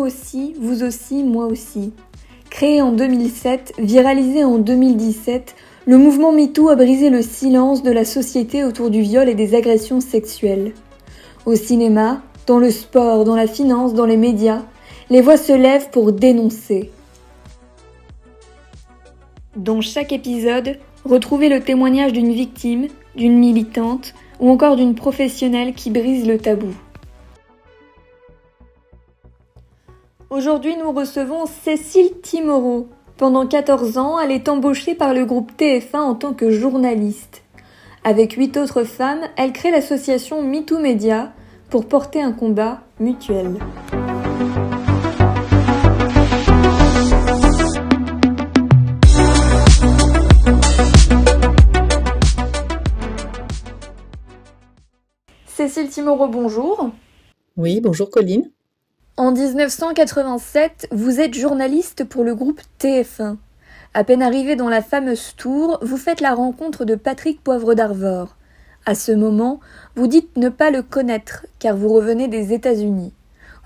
aussi, moi aussi. Créé en 2007, viralisé en 2017, le mouvement MeToo a brisé le silence de la société autour du viol et des agressions sexuelles. Au cinéma, dans le sport, dans la finance, dans les médias, les voix se lèvent pour dénoncer. Dans chaque épisode, retrouvez le témoignage d'une victime, d'une militante ou encore d'une professionnelle qui brise le tabou. Aujourd'hui, nous recevons Cécile Timorot. Pendant 14 ans, elle est embauchée par le groupe TF1 en tant que journaliste. Avec 8 autres femmes, elle crée l'association MeToo Media pour porter un combat mutuel. Cécile Timorot, bonjour. Oui, bonjour Colline. En 1987, vous êtes journaliste pour le groupe TF1. À peine arrivé dans la fameuse tour, vous faites la rencontre de Patrick Poivre d'Arvor. À ce moment, vous dites ne pas le connaître, car vous revenez des États-Unis.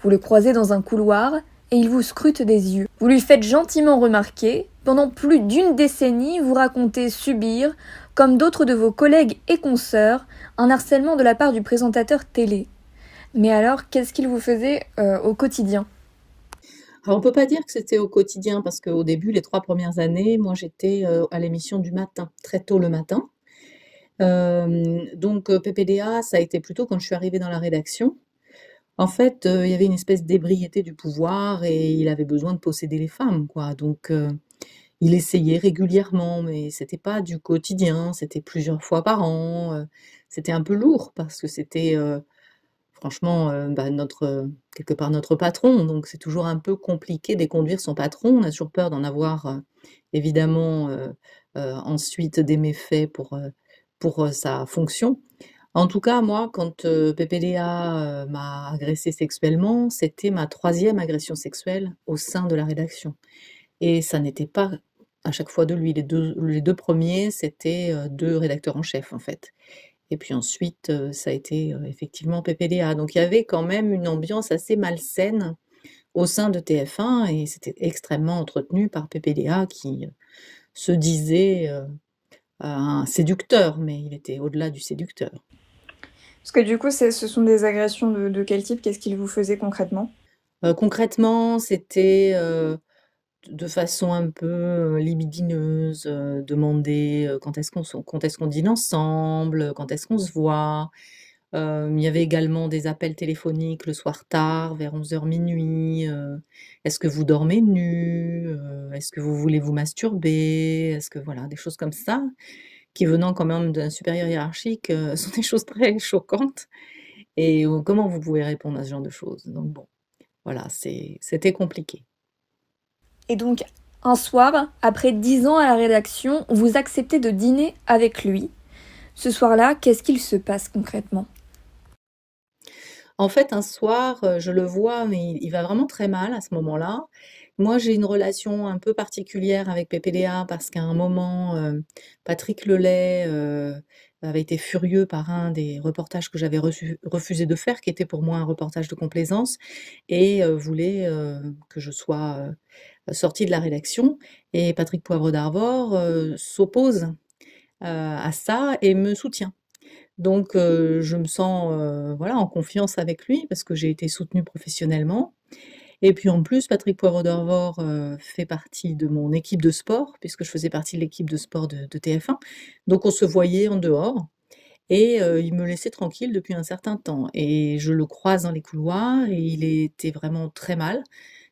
Vous le croisez dans un couloir et il vous scrute des yeux. Vous lui faites gentiment remarquer. Pendant plus d'une décennie, vous racontez subir, comme d'autres de vos collègues et consoeurs, un harcèlement de la part du présentateur télé. Mais alors, qu'est-ce qu'il vous faisait au quotidien ? Alors on peut pas dire que c'était au quotidien parce qu'au début, les 3 premières années, moi j'étais à l'émission du matin, très tôt le matin. Donc PPDA, ça a été plutôt quand je suis arrivée dans la rédaction. En fait, il y avait une espèce d'ébriété du pouvoir et il avait besoin de posséder les femmes, quoi. Donc il essayait régulièrement, mais c'était pas du quotidien, c'était plusieurs fois par an. C'était un peu lourd parce que c'était franchement, quelque part notre patron, donc c'est toujours un peu compliqué d'éconduire son patron. On a toujours peur d'en avoir, évidemment, ensuite des méfaits pour sa fonction. En tout cas, moi, quand, PPDA, m'a agressée sexuellement, c'était ma 3e agression sexuelle au sein de la rédaction et ça n'était pas à chaque fois de lui. Les deux premiers, c'était, 2 rédacteurs en chef, en fait. Et puis ensuite, ça a été, effectivement PPDA. Donc il y avait quand même une ambiance assez malsaine au sein de TF1 et c'était extrêmement entretenu par PPDA qui, se disait, un séducteur, mais il était au-delà du séducteur. Parce que du coup, ce sont des agressions de quel type ? Qu'est-ce qu'il vous faisait concrètement ? Concrètement, c'était, de façon un peu, libidineuse, demander, quand est-ce qu'on dîne ensemble, quand est-ce qu'on se voit. Il y avait également des appels téléphoniques le soir tard, vers 11h minuit. Est-ce que vous dormez nus? Est-ce que vous voulez vous masturber? Est-ce que voilà, des choses comme ça, qui venant quand même d'un supérieur hiérarchique, sont des choses très choquantes et comment vous pouvez répondre à ce genre de choses? Donc bon, voilà, c'était compliqué. Et donc, un soir, après 10 ans à la rédaction, vous acceptez de dîner avec lui. Ce soir-là, qu'est-ce qu'il se passe concrètement ? En fait, un soir, je le vois, mais il va vraiment très mal à ce moment-là. Moi, j'ai une relation un peu particulière avec PPDA parce qu'à un moment, Patrick Lelay, avait été furieux par un des reportages que j'avais refusé de faire, qui était pour moi un reportage de complaisance et voulait, que je sois, sortie de la rédaction et Patrick Poivre d'Arvor, s'oppose, à ça et me soutient. Donc je me sens, voilà, en confiance avec lui parce que j'ai été soutenue professionnellement et puis en plus Patrick Poivre d'Arvor, fait partie de mon équipe de sport puisque je faisais partie de l'équipe de sport de TF1. Donc on se voyait en dehors et il me laissait tranquille depuis un certain temps et je le croise dans les couloirs et il était vraiment très mal.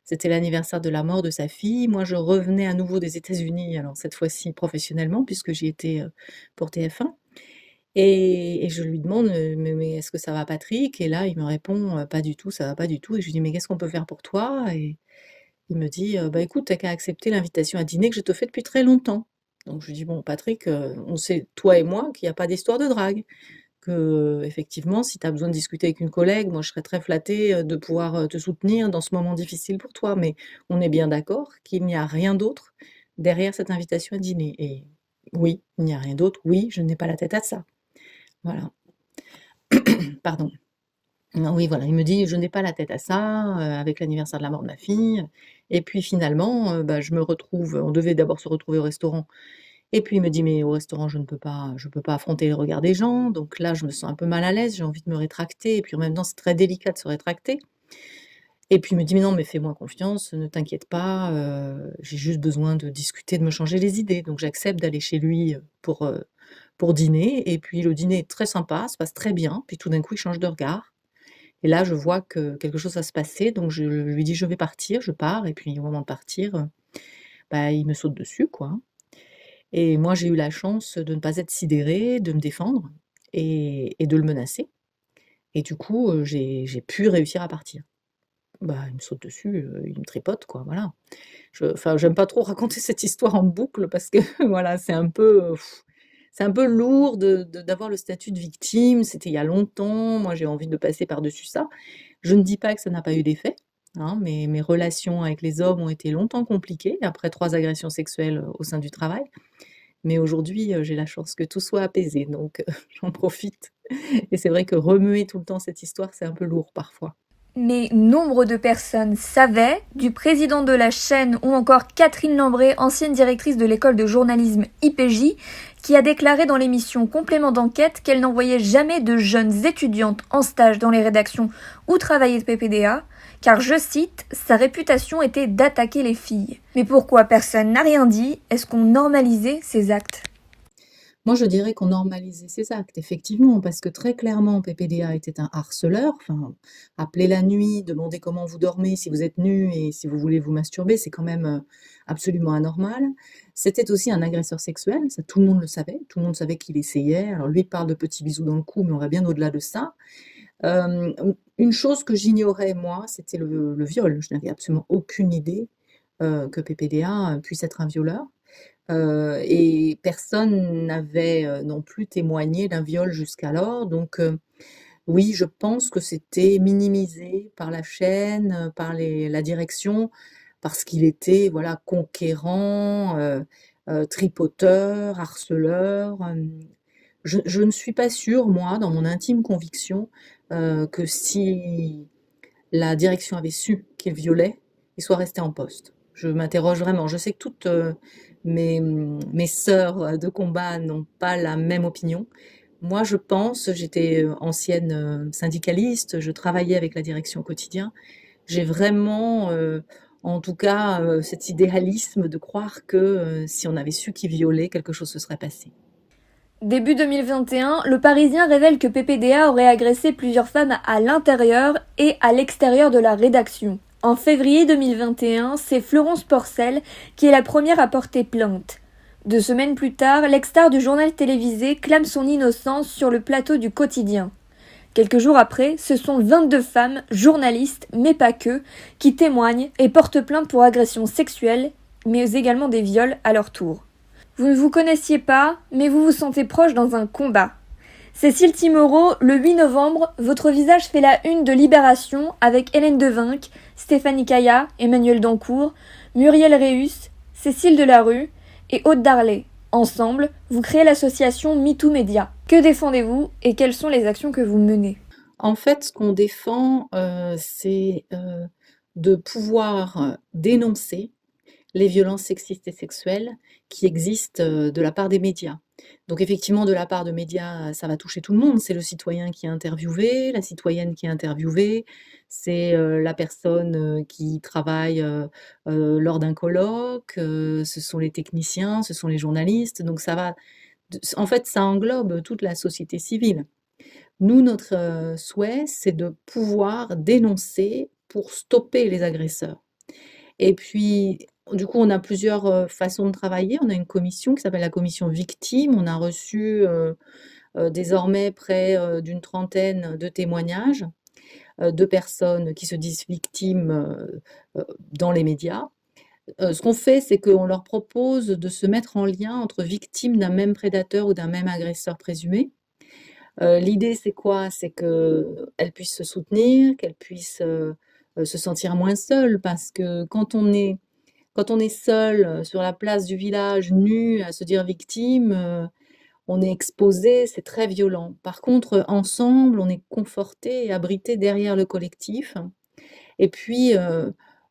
C'était l'anniversaire de la mort de sa fille. Moi, je revenais à nouveau des États-Unis, alors cette fois-ci professionnellement puisque j'y étais, pour TF1 et je lui demande, «Mais est-ce que ça va Patrick?» Et là, il me répond, «Pas du tout, ça va pas du tout» et je lui dis: «Mais qu'est-ce qu'on peut faire pour toi?» Et il me dit, «Bah, écoute, tu qu'à accepter l'invitation à dîner que je te fais depuis très longtemps». Donc je lui dis: «Bon Patrick, on sait, toi et moi, qu'il y a pas d'histoire de drague, qu'effectivement, si tu as besoin de discuter avec une collègue, moi je serais très flattée, de pouvoir, te soutenir dans ce moment difficile pour toi, mais on est bien d'accord qu'il n'y a rien d'autre derrière cette invitation à dîner?» Et oui, il n'y a rien d'autre, oui, je n'ai pas la tête à ça. Voilà. Pardon. Oui, voilà, il me dit: «Je n'ai pas la tête à ça», avec l'anniversaire de la mort de ma fille et puis finalement, bah, je me retrouve on devait d'abord se retrouver au restaurant et puis il me dit: «Mais au restaurant, je peux pas affronter le regard des gens». Donc là, je me sens un peu mal à l'aise, j'ai envie de me rétracter et puis en même temps, c'est très délicat de se rétracter et puis il me dit: «Mais non, mais fais-moi confiance, ne t'inquiète pas, j'ai juste besoin de discuter, de me changer les idées». Donc j'accepte d'aller chez lui, pour dîner et puis le dîner est très sympa, se passe très bien, puis tout d'un coup, il change de regard et là, je vois que quelque chose va se passer, donc je lui dis: «Je vais partir», je pars et puis au moment de partir, bah, il me saute dessus, quoi et moi, j'ai eu la chance de ne pas être sidérée, de me défendre et de le menacer et du coup, j'ai pu réussir à partir. Bah, il me saute dessus, il me tripote, quoi, voilà. Enfin, j'aime pas trop raconter cette histoire en boucle parce que voilà, c'est un peu lourd d'avoir le statut de victime. C'était il y a longtemps, moi j'ai envie de passer par-dessus ça. Je ne dis pas que ça n'a pas eu d'effet, hein, mes relations avec les hommes ont été longtemps compliquées après 3 agressions sexuelles, au sein du travail. Mais aujourd'hui, j'ai la chance que tout soit apaisé donc j'en profite et c'est vrai que remuer tout le temps cette histoire, c'est un peu lourd parfois. Mais nombre de personnes savaient, du président de la chaîne ou encore Catherine Lambré, ancienne directrice de l'école de journalisme IPJ, qui a déclaré dans l'émission Complément d'enquête qu'elle n'envoyait jamais de jeunes étudiantes en stage dans les rédactions où travaillait PPDA, car, je cite, sa réputation était d'attaquer les filles. Mais pourquoi personne n'a rien dit? Est-ce qu'on normalisait ces actes? Moi, je dirais qu'on normalisait ces actes, effectivement, parce que très clairement, PPDA était un harceleur. Enfin, appeler la nuit, demander comment vous dormez, si vous êtes nu et si vous voulez vous masturber, c'est quand même absolument anormal. C'était aussi un agresseur sexuel, ça tout le monde le savait, tout le monde savait qu'il essayait. Alors lui il parle de petits bisous dans le cou, mais on va bien au-delà de ça. Euh, une chose que j'ignorais, moi, c'était le viol. Je n'avais absolument aucune idée que PPDA puisse être un violeur. Et personne n'avait, non plus témoigné d'un viol jusqu'alors donc oui, je pense que c'était minimisé par la chaîne, par la direction, parce qu'il était, voilà, conquérant, tripoteur, harceleur, je ne suis pas sûre, moi, dans mon intime conviction, que si la direction avait su qu'il violait, il soit resté en poste. Je m'interroge vraiment. Je sais que toutes mes sœurs de combat n'ont pas la même opinion. Moi, je pense, j'étais ancienne syndicaliste, je travaillais avec la direction au quotidien. J'ai vraiment, en tout cas, cet idéalisme de croire que si on avait su qui violait, quelque chose se serait passé. Début 2021, le Parisien révèle que PPDA aurait agressé plusieurs femmes à l'intérieur et à l'extérieur de la rédaction. En février 2021, c'est Florence Porcel qui est la première à porter plainte. 2 semaines plus tard, l'ex-star du journal télévisé clame son innocence sur le plateau du Quotidien. Quelques jours après, ce sont 22 femmes, journalistes, mais pas que, qui témoignent et portent plainte pour agressions sexuelles, mais également des viols à leur tour. Vous ne vous connaissiez pas, mais vous vous sentez proche dans un combat. Cécile Timorot, le 8 novembre, votre visage fait la une de Libération avec Hélène Devinck, Stéphanie Caillat, Emmanuel Dancourt, Muriel Réus, Cécile Delarue et Aude Darley. Ensemble, vous créez l'association MeToo Média. Que défendez-vous et quelles sont les actions que vous menez? En fait, ce qu'on défend, c'est, de pouvoir, dénoncer les violences sexistes et sexuelles qui existent, de la part des médias. Donc effectivement, de la part de médias, ça va toucher tout le monde. C'est le citoyen qui est interviewé, la citoyenne qui est interviewée, c'est, la personne, qui travaille, lors d'un colloque, ce sont les techniciens, ce sont les journalistes. Donc ça va en fait, ça englobe toute la société civile. Nous, notre, souhait, c'est de pouvoir dénoncer pour stopper les agresseurs. Et puis, du coup, on a plusieurs, façons de travailler. On a une commission qui s'appelle la commission victime. On a reçu, désormais près, d'une trentaine de témoignages, de personnes qui se disent victimes, dans les médias. Ce qu'on fait, c'est qu'on leur propose de se mettre en lien entre victimes d'un même prédateur ou d'un même agresseur présumé. L'idée, c'est quoi? C'est qu'elles puissent se soutenir, qu'elles puissent, se sentir moins seules parce que quand on est seul, sur la place du village, nu, à se dire victime, on est exposé, c'est très violent. Par contre, ensemble, on est conforté et abrité derrière le collectif. Et puis,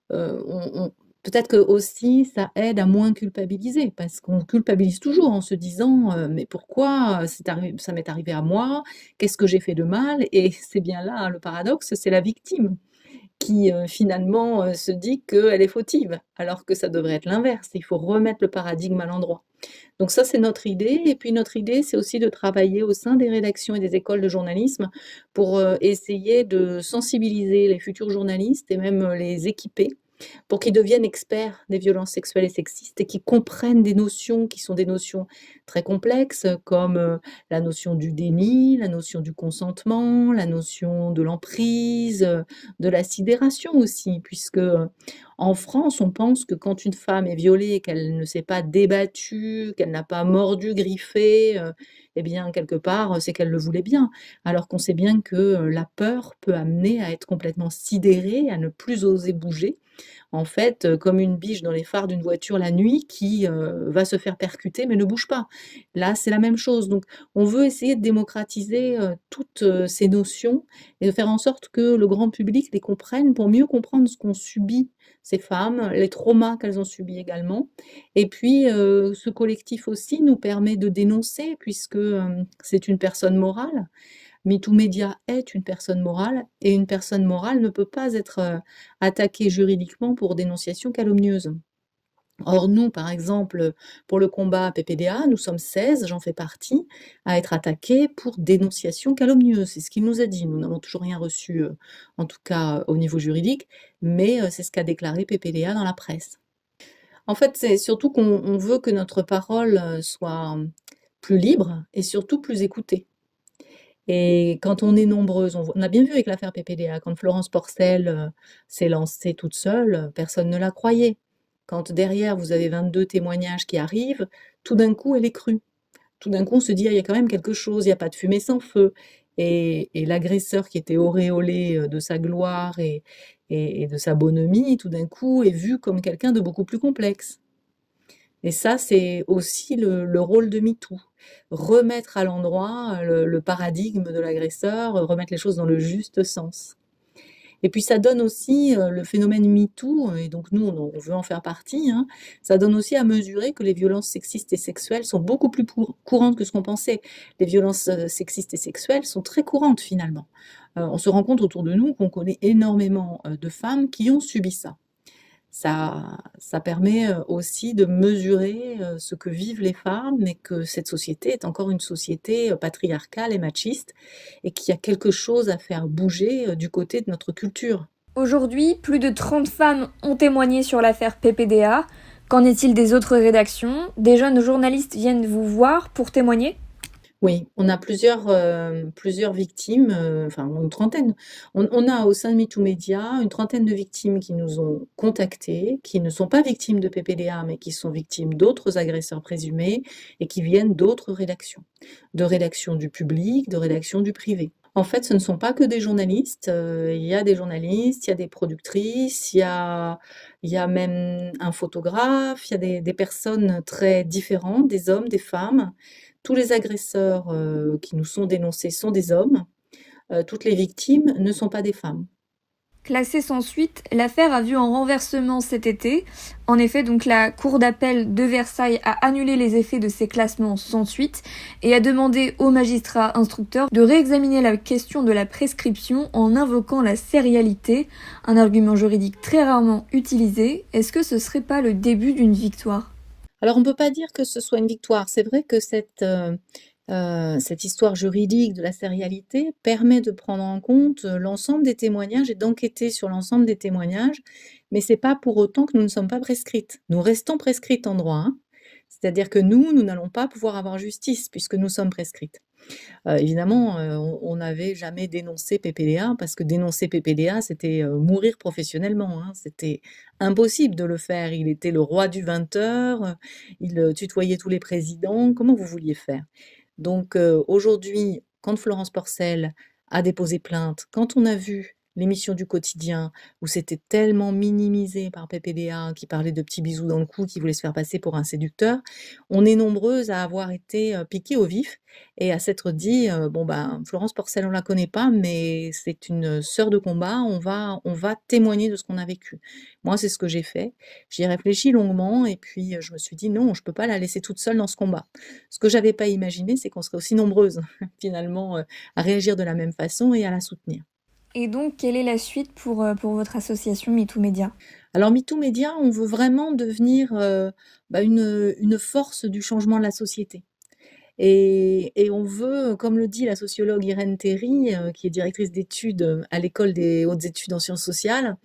on peut-être que aussi ça aide à moins culpabiliser parce qu'on culpabilise toujours en se disant, «Mais pourquoi, ça m'est arrivé à moi? Qu'est-ce que j'ai fait de mal?» Et c'est bien là le paradoxe, c'est la victime qui, finalement, se dit qu'elle est fautive, alors que ça devrait être l'inverse. Il faut remettre le paradigme à l'endroit. Donc ça, c'est notre idée et puis notre idée, c'est aussi de travailler au sein des rédactions et des écoles de journalisme pour, essayer de sensibiliser les futurs journalistes et même, les équiper pour qu'ils deviennent experts des violences sexuelles et sexistes et qu'ils comprennent des notions qui sont des notions très complexes comme, la notion du déni, la notion du consentement, la notion de l'emprise, de la sidération aussi puisque, en France, on pense que quand une femme est violée et qu'elle ne s'est pas débattue, qu'elle n'a pas mordu, griffé, et bien quelque part, c'est qu'elle le voulait bien. Alors qu'on sait bien que, la peur peut amener à être complètement sidéré, à ne plus oser bouger en fait, comme une biche dans les phares d'une voiture la nuit qui, va se faire percuter mais ne bouge pas. Là, c'est la même chose, donc on veut essayer de démocratiser, toutes, ces notions et de faire en sorte que le grand public les comprenne pour mieux comprendre ce qu'ont subi ces femmes, les traumas qu'elles ont subis également et puis, ce collectif aussi nous permet de dénoncer puisque, c'est une personne morale. MeToo Média est une personne morale et une personne morale ne peut pas être, attaquée juridiquement pour dénonciation calomnieuse. Or nous, par exemple, pour le combat PPDA, nous sommes 16, j'en fais partie, à être attaqués pour dénonciation calomnieuse. C'est ce qu'il nous a dit. Nous n'avons toujours rien reçu, en tout cas au niveau juridique, mais c'est ce qu'a déclaré PPDA dans la presse. En fait, c'est surtout qu'on veut que notre parole, soit, plus libre et surtout plus écoutée. Et quand on est nombreuses, on a bien vu avec l'affaire PPDA, quand Florence Porcel, s'est lancée toute seule, personne ne la croyait. Quand derrière vous avez 22 témoignages qui arrivent, tout d'un coup elle est crue. Tout d'un coup on se dit: «Ah, il y a quand même quelque chose, il y a pas de fumée sans feu» et l'agresseur qui était auréolé, de sa gloire et de sa bonhomie, tout d'un coup est vu comme quelqu'un de beaucoup plus complexe. Et ça, c'est aussi le rôle de MeToo. Remettre à l'endroit, le paradigme de l'agresseur, remettre les choses dans le juste sens. Et puis ça donne aussi, le phénomène MeToo et donc nous, on veut en faire partie, hein, ça donne aussi à mesurer que les violences sexistes et sexuelles sont beaucoup plus courantes que ce qu'on pensait. Les violences, sexistes et sexuelles sont très courantes finalement. On se rend compte autour de nous qu'on connaît énormément, de femmes qui ont subi ça. Ça permet, aussi de mesurer, ce que vivent les femmes et que cette société est encore une société, patriarcale et machiste et qu'il y a quelque chose à faire bouger, du côté de notre culture. Aujourd'hui, plus de 30 femmes ont témoigné sur l'affaire PPDA. Qu'en est-il des autres rédactions? Des jeunes journalistes viennent vous voir pour témoigner? Oui, on a plusieurs victimes, enfin une trentaine. On a au sein de MeToo Média une trentaine de victimes qui nous ont contactées, qui ne sont pas victimes de PPDA, mais qui sont victimes d'autres agresseurs présumés et qui viennent d'autres rédactions. De rédactions du public, de rédactions du privé. En fait, ce ne sont pas que des journalistes, il y a des journalistes, il y a des productrices, il y a même un photographe, il y a des personnes très différentes, des hommes, des femmes. Tous les agresseurs, qui nous sont dénoncés sont des hommes, toutes les victimes ne sont pas des femmes. Classée sans suite, l'affaire a vu un renversement cet été. En effet, donc la Cour d'appel de Versailles a annulé les effets de ces classements sans suite et a demandé aux magistrats instructeurs de réexaminer la question de la prescription en invoquant la sérialité, un argument juridique très rarement utilisé. Est-ce que ce serait pas le début d'une victoire? Alors on ne peut pas dire que ce soit une victoire. C'est vrai que cette histoire juridique de la sérialité permet de prendre en compte, l'ensemble des témoignages et d'enquêter sur l'ensemble des témoignages, mais c'est pas pour autant que nous ne sommes pas prescrites. Nous restons prescrites en droit, hein. C'est-à-dire que nous n'allons pas pouvoir avoir justice puisque nous sommes prescrites. Évidemment, on n'avait jamais dénoncé PPDA parce que dénoncer PPDA, c'était, mourir professionnellement, hein. C'était impossible de le faire. Il était le roi du 20h, il, tutoyait tous les présidents. Comment vous vouliez faire? Donc aujourd'hui, quand Florence Porcel a déposé plainte, quand on a vu l'émission du quotidien, où c'était tellement minimisé par PPDA, qui parlait de petits bisous dans le cou, qui voulait se faire passer pour un séducteur, on est nombreuses à avoir été piquées au vif et à s'être dit bon ben Florence Porcel on la connaît pas, mais c'est une sœur de combat, on va témoigner de ce qu'on a vécu. Moi c'est ce que j'ai fait. J'y ai réfléchi longuement et puis je me suis dit non, je peux pas la laisser toute seule dans ce combat. Ce que j'avais pas imaginé, c'est qu'on serait aussi nombreuses finalement à réagir de la même façon et à la soutenir. Et donc, quelle est la suite pour votre association MeToo Média? Alors MeToo Média, on veut vraiment devenir une force du changement de la société. Et on veut, comme le dit la sociologue Irène Théry, qui est directrice d'études à l'école des hautes études en sciences sociales,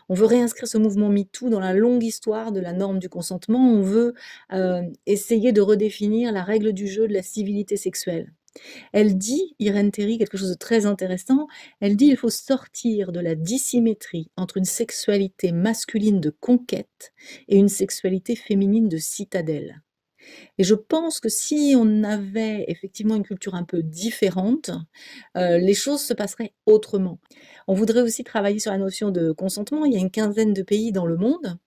on veut réinscrire ce mouvement MeToo dans la longue histoire de la norme du consentement. On veut essayer de redéfinir la règle du jeu de la civilité sexuelle. Elle dit, Irène Théry, quelque chose de très intéressant, elle dit il faut sortir de la dissymétrie entre une sexualité masculine de conquête et une sexualité féminine de citadelle. Et je pense que si on avait effectivement une culture un peu différente, les choses se passeraient autrement. On voudrait aussi travailler sur la notion de consentement. Il y a une quinzaine de pays dans le monde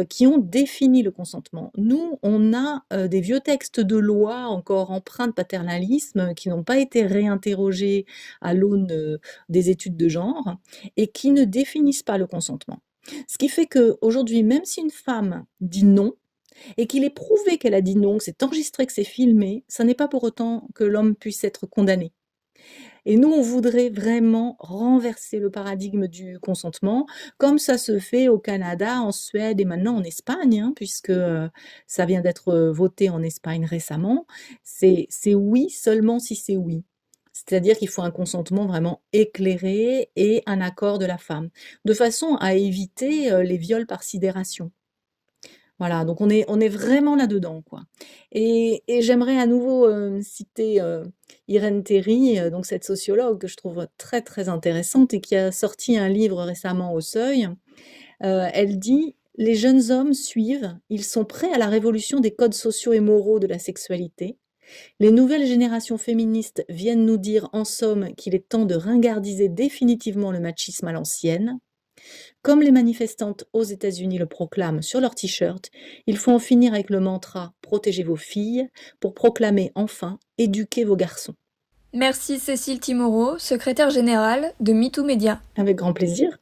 qui ont défini le consentement. Nous, on a des vieux textes de loi encore empreints de paternalisme qui n'ont pas été réinterrogés à l'aune des études de genre et qui ne définissent pas le consentement. Ce qui fait qu'aujourd'hui, même si une femme dit non, et qu'il est prouvé qu'elle a dit non, que c'est enregistré, que c'est filmé, ça n'est pas pour autant que l'homme puisse être condamné. Et nous, on voudrait vraiment renverser le paradigme du consentement, comme ça se fait au Canada, en Suède et maintenant en Espagne, hein, puisque ça vient d'être voté en Espagne récemment. C'est oui seulement si c'est oui. C'est-à-dire qu'il faut un consentement vraiment éclairé et un accord de la femme, de façon à éviter les viols par sidération. Voilà, donc on est vraiment là-dedans, quoi. Et j'aimerais à nouveau citer Irène Théry, donc cette sociologue que je trouve très très intéressante et qui a sorti un livre récemment au Seuil. Elle dit: les jeunes hommes suivent, ils sont prêts à la révolution des codes sociaux et moraux de la sexualité. Les nouvelles générations féministes viennent nous dire en somme qu'il est temps de ringardiser définitivement le machisme à l'ancienne. Comme les manifestantes aux États-Unis le proclament sur leurs t-shirts, il faut en finir avec le mantra "Protégez vos filles" pour proclamer enfin "Éduquez vos garçons". Merci Cécile Timorot, secrétaire générale de MeToo Média. Avec grand plaisir.